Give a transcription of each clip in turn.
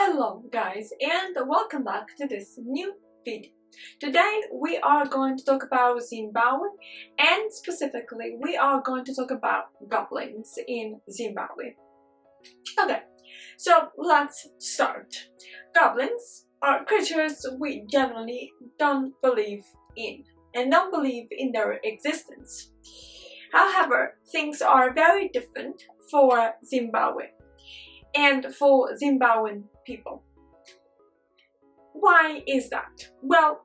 Hello guys, and welcome back to this new video. Today we are going to talk about Zimbabwe, and specifically we are going to talk about goblins in Zimbabwe. Okay, so let's start. Goblins are creatures we generally don't believe in and don't believe in their existence. However, things are very different for Zimbabwe and for Zimbabwean people. Why is that? Well,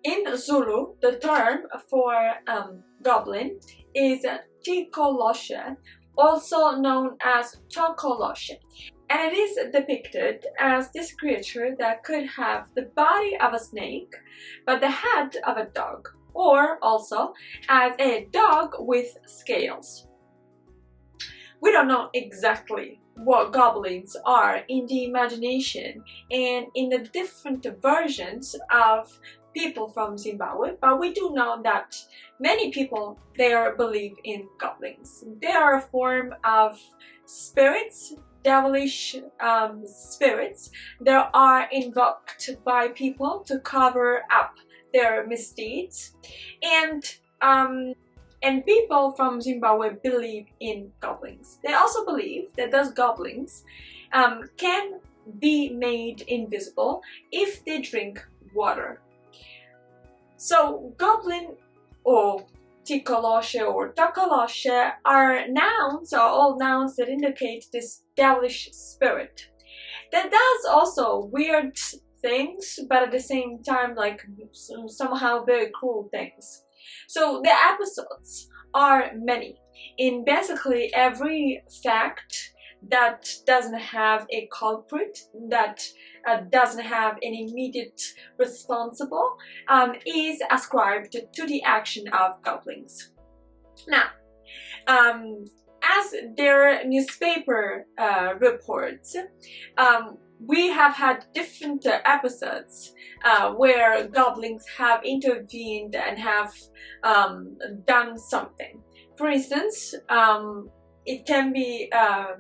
in Zulu, the term for goblin is Tokoloshe, also known as Tokoloshe, and it is depicted as this creature that could have the body of a snake but the head of a dog, or also as a dog with scales. We don't know exactly what goblins are in the imagination and in the different versions of people from Zimbabwe, but we do know that many people there believe in goblins. They are a form of spirits, devilish spirits that are invoked by people to cover up their misdeeds, and people from Zimbabwe believe in goblins. They also believe that those goblins can be made invisible if they drink water. So goblin or Tokoloshe or Tokoloshe are all nouns that indicate this devilish spirit that does also weird things, but at the same time like somehow very cruel things. So the episodes are many in basically every fact that doesn't have a culprit, that doesn't have an immediate responsible, is ascribed to the action of goblins. Now, as their newspaper reports, we have had different episodes where goblins have intervened and have done something. For instance, it can be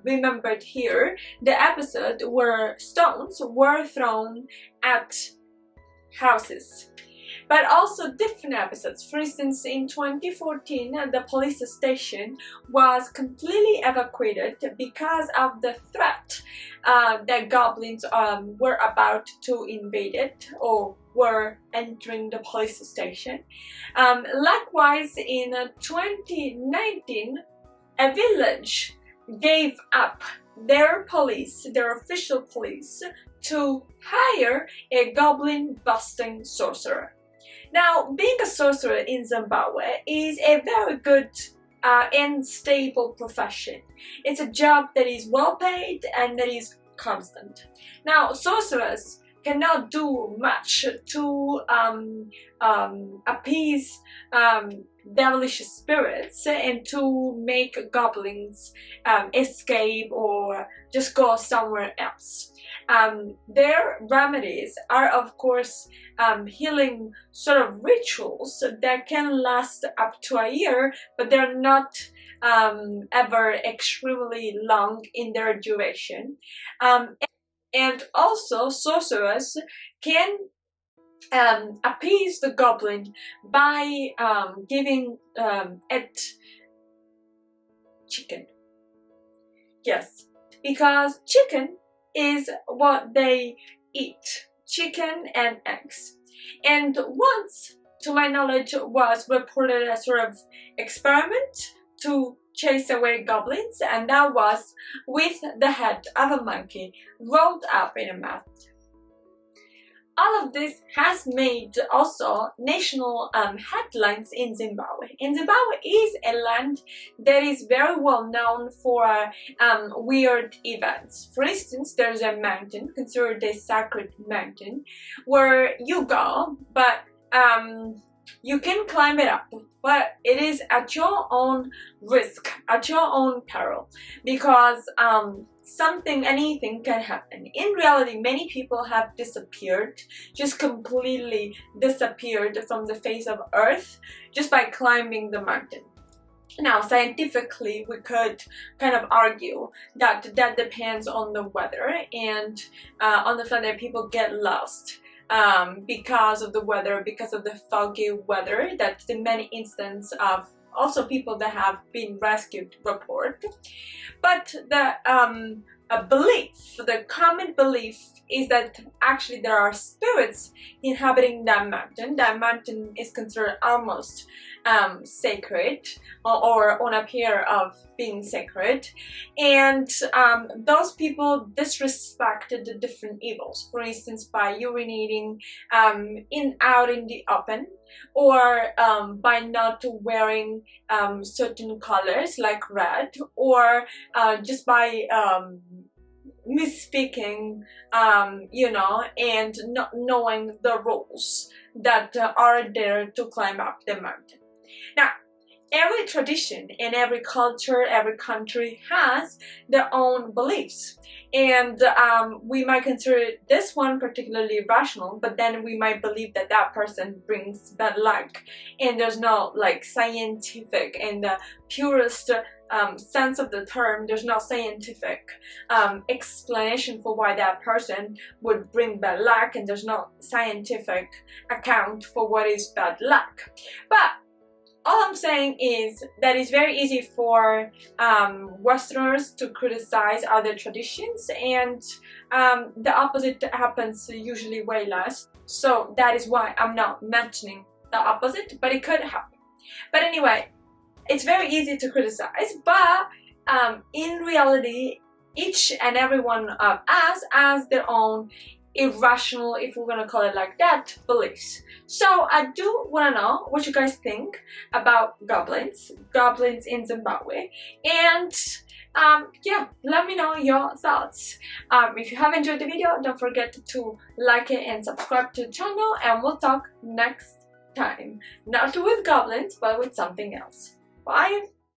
remembered here the episode where stones were thrown at houses. But also different episodes. For instance, in 2014, the police station was completely evacuated because of the threat that goblins were about to invade it or were entering the police station. Likewise, in 2019, a village gave up their police, their official police, to hire a goblin-busting sorcerer. Now, being a sorcerer in Zimbabwe is a very good and stable profession. It's a job that is well paid and that is constant. Now, sorcerers cannot do much to appease devilish spirits and to make goblins escape or just go somewhere else. Their remedies are, of course, healing sort of rituals that can last up to a year, but they're not ever extremely long in their duration. And also, sorcerers can appease the goblin by giving it chicken. Yes, because chicken is what they eat, chicken and eggs. And once, to my knowledge, was reported a sort of experiment to chase away goblins, and that was with the head of a monkey rolled up in a mat. All of this has made also national headlines in Zimbabwe. And Zimbabwe is a land that is very well known for weird events. For instance, there's a mountain considered a sacred mountain where you go, but you can climb it up, but it is at your own risk, at your own peril, because anything can happen. In reality, many people have disappeared, just completely disappeared from the face of earth just by climbing the mountain. Now, scientifically, we could kind of argue that that depends on the weather and on the fact that people get lost because of the weather, because of the foggy weather. That's the many instances of also people that have been rescued report. But the the common belief is that actually there are spirits inhabiting that mountain. That mountain is considered almost sacred, or on a pair of being sacred, and those people disrespected the different evils. For instance, by urinating out in the open, or by not wearing certain colors like red, or just by misspeaking, you know, and not knowing the rules that are there to climb up the mountain. Now, every tradition and every culture, every country has their own beliefs, and we might consider this one particularly rational, but then we might believe that that person brings bad luck, and there's no like scientific in the purest sense of the term. There's no scientific explanation for why that person would bring bad luck, and there's no scientific account for what is bad luck. But all I'm saying is that it's very easy for Westerners to criticize other traditions, and the opposite happens usually way less. So that is why I'm not mentioning the opposite, but it could happen. But anyway, it's very easy to criticize, but in reality, each and every one of us has their own irrational, if we're gonna call it like that, beliefs. So I do want to know what you guys think about goblins in Zimbabwe, and yeah, let me know your thoughts. If you have enjoyed the video, don't forget to like it and subscribe to the channel, and we'll talk next time, not with goblins but with something else. Bye.